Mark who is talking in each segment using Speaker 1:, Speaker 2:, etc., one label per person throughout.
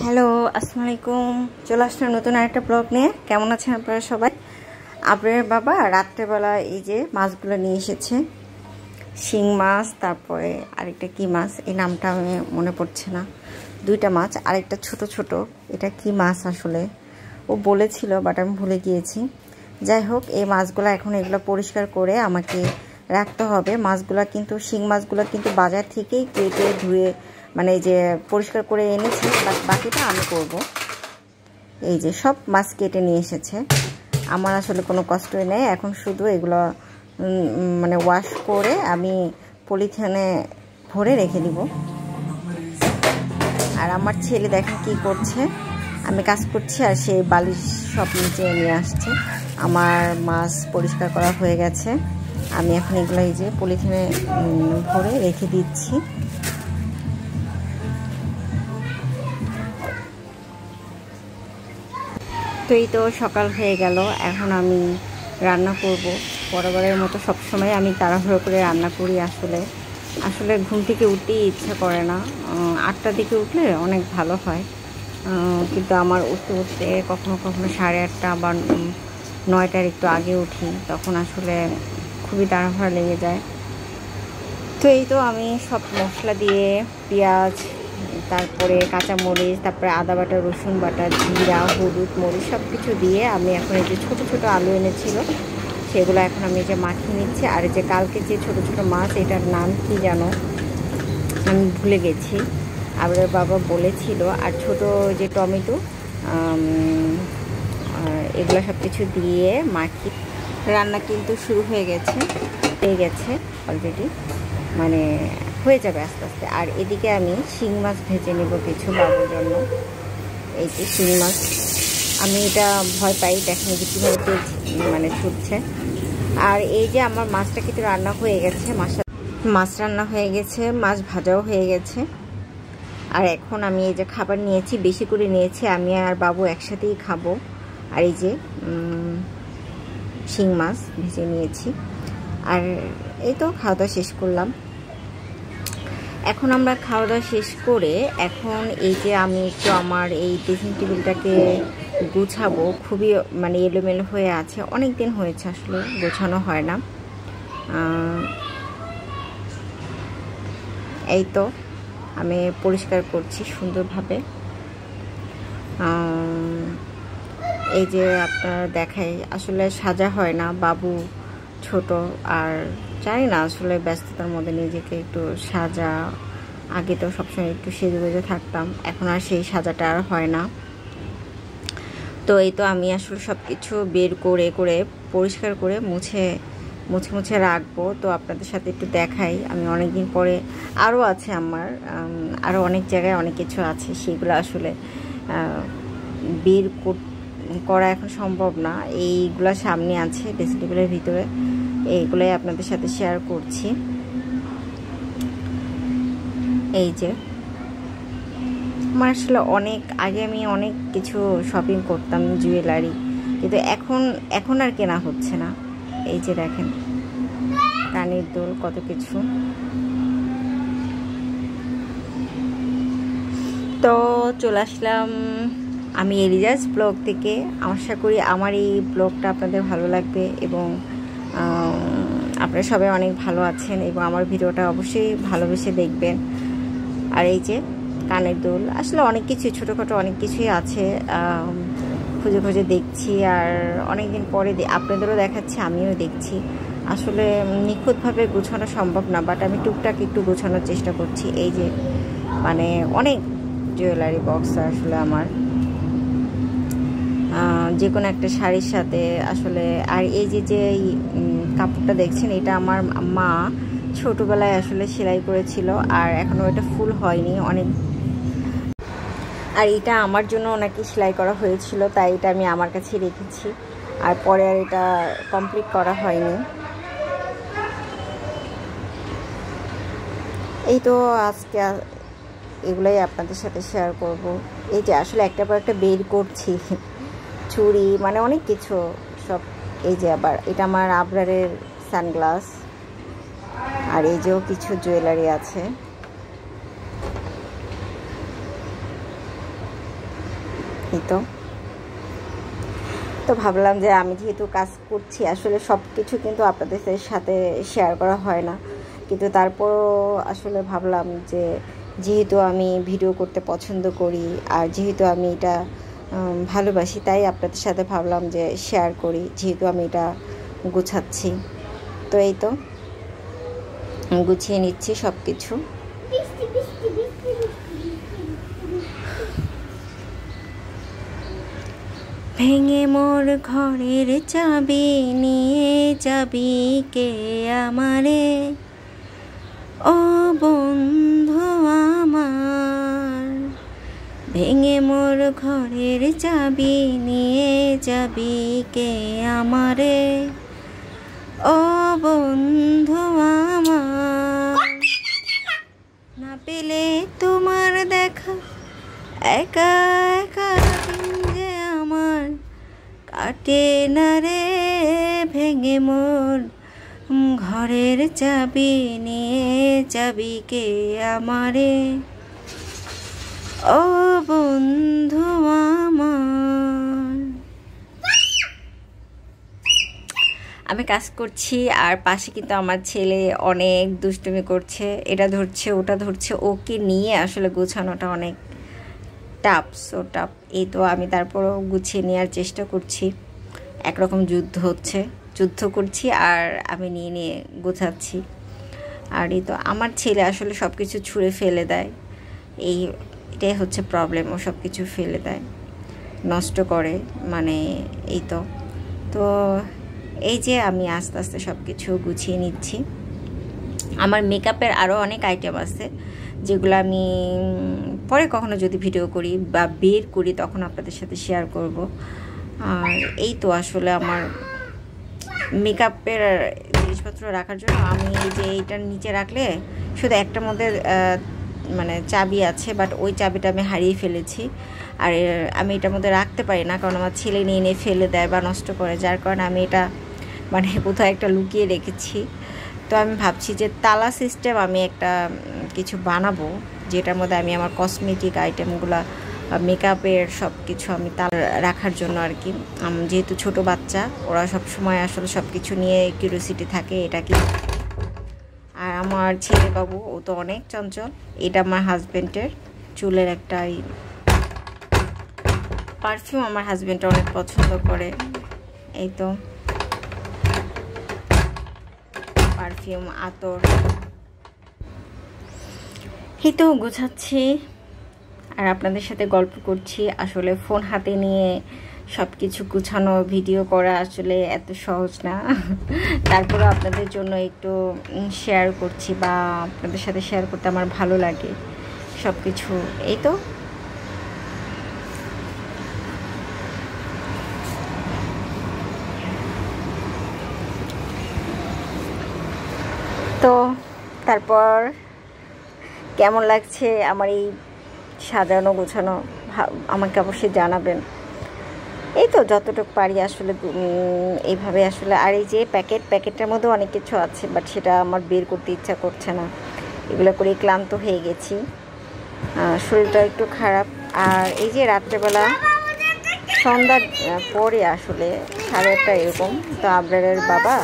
Speaker 1: Hello, আসসালামু আলাইকুম। চলে আসলাম নতুন আরেকটা ব্লগ নিয়ে। কেমন আছেন আপনারা সবাই? আপনার বাবা রাত্রেবেলা এই যে মাছগুলো নিয়ে এসেছে, শিং মাছ, তারপরে আরেকটা কি মাছ, এই নামটা আমি মনে পড়ছে না। দুইটা মাছ, আরেকটা ছোট ছোট, এটা কি মাছ আসলে ও বলেছিল, বাট আমি ভুলে গিয়েছি। যাই হোক, এই মাছগুলো এখন এগুলো পরিষ্কার করে আমাকে রাখতে হবে। মাছগুলো কিন্তু শিং মাছগুলো কিন্তু বাজার থেকেই কেটে ধুয়ে মানে এই যে পরিষ্কার করে এনেছি, বাট বাকিটা আমি করব। এই যে সব মাছ কেটে নিয়ে এসেছে, আমার আসলে কোনো কষ্টই নেই। এখন শুধু এগুলো মানে ওয়াশ করে আমি পলিথিনে ভরে রেখে দিব। আর আমার ছেলে দেখেন কি করছে, আমি কাজ করছি আর সে বালিশ সব নিচে নিয়ে আসছে। আমার মাছ পরিষ্কার করা হয়ে গেছে, আমি এখন এগুলো এই যে পলিথিনে ভরে রেখে দিচ্ছি। তো এই তো সকাল হয়ে গেল, এখন আমি রান্না করব। বরাবরের মতো সবসময় আমি তাড়াহুড়ো করে রান্না করি। আসলে ঘুম থেকে উঠতেই ইচ্ছা করে না। 8টার দিকে উঠলে অনেক ভালো হয়, কিন্তু আমার উঠতে উঠতে কখনো কখনো 8:30 বা 9টার একটু আগে উঠি, তখন আসলে খুবই তাড়াহুড়া লেগে যায়। তো এই তো আমি সব মশলা দিয়ে পেঁয়াজ, তারপরে কাঁচামরিচ, তারপরে আদা বাটা, রসুন বাটা, জিরা, হলুদ, মরিচ সব কিছু দিয়ে আমি এখন এই যে ছোটো ছোটো আলু এনেছিল সেগুলো এখন আমি যে মাখিয়ে নিচ্ছি। আর যে কালকে যে ছোটো ছোটো মাছ, এটার নাম কি জানো আমি ভুলে গেছি, আপনার বাবা বলেছিল। আর ছোটো যে টমেটো, এগুলো সব কিছু দিয়ে মাখি। রান্না কিন্তু শুরু হয়ে গেছে অলরেডি, মানে হয়ে যাবে আস্তে আস্তে। আর এদিকে আমি শিং মাছ ভেজে নেব কিছু বাবুর জন্য। এই যে শিং মাছ, আমি এটা ভয় পাই, দেখেন যে কীভাবে তেল মানে ছুটছে। আর এই যে আমার মাছটা কিন্তু রান্না হয়ে গেছে, মাছ রান্না হয়ে গেছে, মাছ ভাজাও হয়ে গেছে। আর এখন আমি এই যে খাবার নিয়েছি, বেশি করে নিয়েছি, আমি আর বাবু একসাথেই খাবো। আর এই যে শিং মাছ ভেজে নিয়েছি। আর এই তো খাওয়া দাওয়া শেষ করলাম। এখন আমরা খাওয়া দাওয়া শেষ করে এখন এই যে আমি একটু আমার এই ড্রেসিং টেবিলটাকে গুছাবো। খুবই মানে এলোমেলো হয়ে আছে, অনেক দিন হয়েছে আসলে গোছানো হয় না। এই তো আমি পরিষ্কার করছি সুন্দরভাবে। এই যে আপনারা দেখাই, আসলে সাজা হয় না, বাবু ছোট, আর জানি না আসলে ব্যস্ততার মধ্যে নিজেকে একটু সাজা। আগে তো সবসময় একটু সেজে গুজে থাকতাম, এখন আর সেই সাজাটা আর হয় না। তো এই তো আমি আসলে সব কিছু বের করে করে পরিষ্কার করে মুছে রাখবো। তো আপনাদের সাথে একটু দেখাই, আমি অনেক দিন পরে আরও আছে আমার, আরও অনেক জায়গায় অনেক কিছু আছে, সেগুলো আসলে বের করা এখন সম্ভব না। এইগুলো সামনে আছে ড্রেসিং টেবিলের ভিতরে, এইগুলোই আপনাদের সাথে শেয়ার করছি। এই যে আমার আসলে অনেক আগে আমি অনেক কিছু শপিং করতাম, জুয়েলারি, কিন্তু এখন আর কেনা হচ্ছে না। এই যে দেখেন কানের দুল, কত কিছু। তো চলে আসলাম আমি এলিজাস ব্লগ থেকে। আশা করি আমার এই ব্লগটা আপনাদের ভালো লাগবে এবং আপনারা সবাই অনেক ভালো আছেন এবং আমার ভিডিওটা অবশ্যই ভালোবেসে দেখবেন। আর এই যে কানের দুল, আসলে অনেক কিছু ছোটোখাটো অনেক কিছুই আছে, খুঁজে খুঁজে দেখছি। আর অনেক দিন পরে আপনাদেরও দেখাচ্ছি, আমিও দেখছি। আসলে নিখুঁতভাবে গোছানো সম্ভব না, বাট আমি টুকটাক একটু গোছানোর চেষ্টা করছি। এই যে মানে অনেক জুয়েলারি বক্স আসলে আমার, যে কোনো একটা শাড়ির সাথে আসলে। আর এই যে কাপড়টা দেখছেন, এটা আমার মা ছোটোবেলায় আসলে সেলাই করেছিল, আর এখনও এটা ফুল হয়নি অনেক। আর এটা আমার জন্য ওনাকে সেলাই করা হয়েছিল, তাই এটা আমি আমার কাছে রেখেছি, আর পরে আর এটা কমপ্লিট করা হয়নি। এই তো আজকে এগুলোই আপনাদের সাথে শেয়ার করব। এই যে আসলে একটা পর একটা বের করছি, চুড়ি, মানে অনেক কিছু সব। এই যে আবার এটা আমার আবরারের সানগ্লাস, আর এই যেও কিছু জুয়েলারি আছে। এই তো ভাবলাম যে আমি যেহেতু কাজ করছি, আসলে সব কিছু কিন্তু আপনাদের সাথে শেয়ার করা হয় না, কিন্তু তারপরও আসলে ভাবলাম যে যেহেতু আমি ভিডিও করতে পছন্দ করি আর যেহেতু আমি এটা ভালোবাসি, তাই আপনাদের সাথে ভাবলাম যে শেয়ার করি, যেহেতু আমি এটা গুছাচ্ছি। তো এই তো গুছিয়ে নিচ্ছি সব কিছু। ভেঙে মোর ঘরের চাবি নিয়ে যাবি কে আমারে, ও বন্ধু আমার। ভেঙে মোর ঘরের চাবি নিয়ে যাবি কে আমারে, ও বন্ধু আমার। না পেলে তোমার দেখা একা একা যে আমার কাটে না রে। ভেঙে মোর ঘরের চাবি নিয়ে যাবি কে আমারে, ও বন্ধু আমার। আমি কাজ করছি আর পাশে কিন্তু আমার ছেলে অনেক দুষ্টুমি করছে, এটা ধরছে ওটা ধরছে, ওকে নিয়ে আসলে গোছানোটা অনেক টাফ, সো টাফ। এই তো আমি তারপরও গুছিয়ে নেওয়ার চেষ্টা করছি। একরকম যুদ্ধ করছি আর আমি নিয়ে গোছাচ্ছি। আর এই তো আমার ছেলে আসলে সব কিছু ছুঁড়ে ফেলে দেয়, এটাই হচ্ছে প্রবলেম, ও সব কিছু ফেলে দেয়, নষ্ট করে, মানে এই তো এই যে আমি আস্তে আস্তে সব কিছু গুছিয়ে নিচ্ছি। আমার মেকআপের আরও অনেক আইটেম আছে, যেগুলো আমি পরে কখনো যদি ভিডিও করি বা বের করি তখন আপনাদের সাথে শেয়ার করব। আর এই তো আসলে আমার মেকআপের জিনিসপত্র রাখার জন্য আমি এই যে এইটার নিচে রাখলে শুধু একটার মধ্যে মানে চাবি আছে, বাট ওই চাবিটা আমি হারিয়ে ফেলেছি। আর আমি এটার মধ্যে রাখতে পারি না, কারণ আমার ছেলে নিয়ে ফেলে দেয় বা নষ্ট করে, যার কারণে আমি এটা মানে কোথাও একটা লুকিয়ে রেখেছি। তো আমি ভাবছি যে তালা সিস্টেম আমি একটা কিছু বানাবো, যেটার মধ্যে আমি আমার কসমেটিক আইটেমগুলো মেকআপের সব কিছু আমি তালা রাখার জন্য আর কি। যেহেতু ছোট বাচ্চা, ওরা সব সময় আসলে সব কিছু নিয়ে কিউরিওসিটি থাকে এটা কি। আর আমার ছেলে বাবু, ও তো অনেক চঞ্চল। এটা আমার হাজব্যান্ডের চুলের একটা পারফিউম, আমার হাজব্যান্ড অনেক পছন্দ করে। এই তো পারফিউম, আতর। এই তো গোছাচ্ছি আর আপনাদের সাথে গল্প করছি। আসলে ফোন হাতে নিয়ে সব কিছু গুছানো ভিডিও করা আসলে এত সহজ না, তারপরে আপনাদের জন্য একটু শেয়ার করছি বা আপনাদের সাথে শেয়ার করতে আমার ভালো লাগে সব কিছু। এই তো তারপর কেমন লাগছে আমার এই সাজানো গোছানো, আমাকে অবশ্যই জানাবেন। এই তো যতটুকু পারি আসলে এইভাবে আসলে। আর এই যে প্যাকেটের মধ্যে অনেক কিছু আছে, বাট সেটা আমার বের করতে ইচ্ছা করছে না, এগুলো করে ক্লান্ত হয়ে গেছি, শরীরটা একটু খারাপ। আর এই যে রাত্রেবেলা সন্ধ্যার পরে আসলে 8:30 এরকম, তো আবরারের বাবা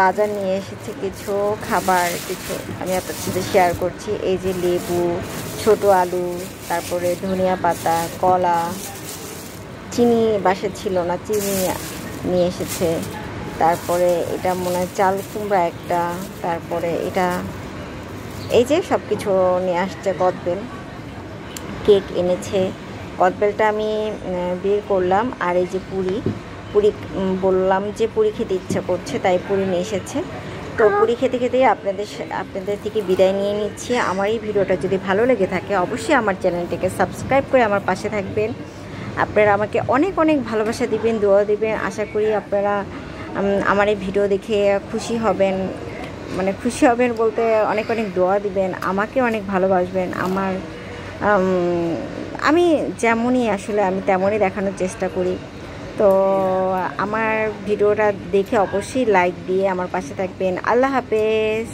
Speaker 1: বাজার নিয়ে এসেছে কিছু খাবার, কিছু আমি আপনার সাথে শেয়ার করছি। এই যে লেবু, ছোট আলু, তারপরে ধনিয়া পাতা, কলা, চিনি বাসে ছিল না, চিনি নিয়ে এসেছে। তারপরে এটা মনে হয় চাল কুমড়া একটা, তারপরে এটা এই যে সব কিছু নিয়ে আসছে। কদবেল, কেক এনেছে, কদবেলটা আমি বের করলাম। আর এই যে পুরি বললাম যে পুরি খেতে ইচ্ছা করছে, তাই পুরি নিয়ে এসেছে। তো পুরি খেতে খেতেই আপনাদের থেকে বিদায় নিয়ে নিচ্ছি। আমার এই ভিডিওটা যদি ভালো লেগে থাকে অবশ্যই আমার চ্যানেলটিকে সাবস্ক্রাইব করে আমার পাশে থাকবেন। আপনারা আমাকে অনেক অনেক ভালোবাসা দিবেন, দোয়া দিবেন। আশা করি আপনারা আমার এই ভিডিও দেখে খুশি হবেন, মানে খুশি হবেন বলতে অনেক অনেক দোয়া দিবেন, আমাকে অনেক ভালোবাসবেন। আমি যেমনই আসলে আমি তেমনই দেখানোর চেষ্টা করি। তো আমার ভিডিওটা দেখে অবশ্যই লাইক দিয়ে আমার পাশে থাকবেন। আল্লাহ হাফেজ।